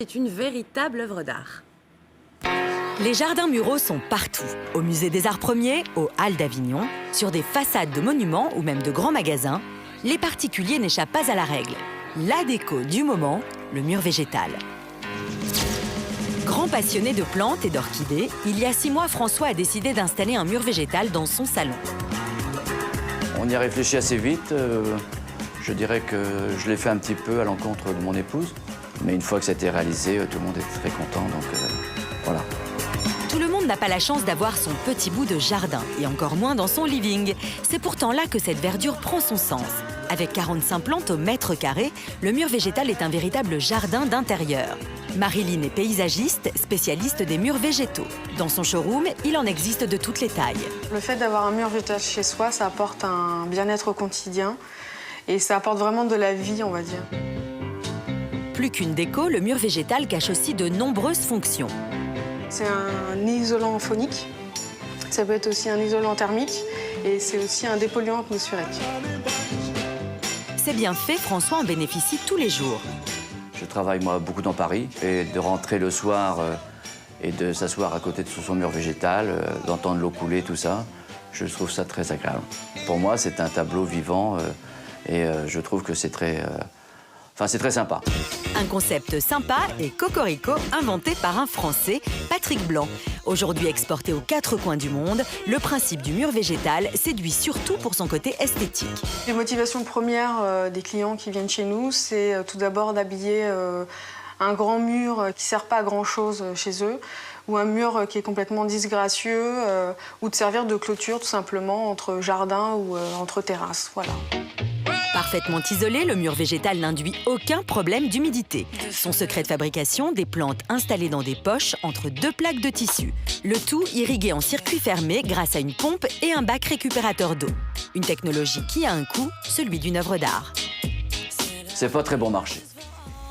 C'est une véritable œuvre d'art. Les jardins muraux sont partout, au Musée des Arts Premiers, aux Halles d'Avignon, sur des façades de monuments ou même de grands magasins. Les particuliers n'échappent pas à la règle. La déco du moment, le mur végétal. Grand passionné de plantes et d'orchidées, il y a 6 mois, François a décidé d'installer un mur végétal dans son salon. On y a réfléchi assez vite. Je dirais que je l'ai fait un petit peu à l'encontre de mon épouse. Mais une fois que ça a été réalisé, tout le monde était très content, donc voilà. Tout le monde n'a pas la chance d'avoir son petit bout de jardin, et encore moins dans son living. C'est pourtant là que cette verdure prend son sens. Avec 45 plantes au mètre carré, le mur végétal est un véritable jardin d'intérieur. Marilyn est paysagiste, spécialiste des murs végétaux. Dans son showroom, il en existe de toutes les tailles. Le fait d'avoir un mur végétal chez soi, ça apporte un bien-être au quotidien et ça apporte vraiment de la vie, on va dire. Plus qu'une déco, le mur végétal cache aussi de nombreuses fonctions. C'est un isolant phonique, ça peut être aussi un isolant thermique et c'est aussi un dépolluant atmosphérique. Ces bienfaits, François en bénéficie tous les jours. Je travaille moi beaucoup dans Paris et de rentrer le soir et de s'asseoir à côté de son mur végétal, d'entendre l'eau couler, tout ça, je trouve ça très agréable. Pour moi, c'est un tableau vivant et je trouve que c'est très sympa. Un concept sympa et cocorico inventé par un Français, Patrick Blanc. Aujourd'hui exporté aux 4 coins du monde, le principe du mur végétal séduit surtout pour son côté esthétique. Les motivations premières des clients qui viennent chez nous, c'est tout d'abord d'habiller un grand mur qui ne sert pas à grand-chose chez eux, ou un mur qui est complètement disgracieux, ou de servir de clôture tout simplement entre jardin ou entre terrasses. Voilà. Parfaitement isolé, le mur végétal n'induit aucun problème d'humidité. Son secret de fabrication, des plantes installées dans des poches entre 2 plaques de tissu. Le tout irrigué en circuit fermé grâce à une pompe et un bac récupérateur d'eau. Une technologie qui a un coût, celui d'une œuvre d'art. C'est pas très bon marché.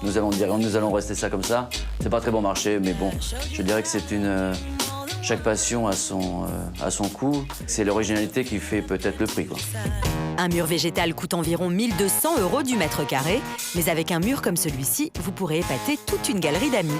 Nous allons rester ça comme ça. C'est pas très bon marché, mais bon, je dirais que c'est une... Chaque passion a son coût. C'est l'originalité qui fait peut-être le prix, quoi. Un mur végétal coûte environ 1 200 € du mètre carré, mais avec un mur comme celui-ci, vous pourrez épater toute une galerie d'amis.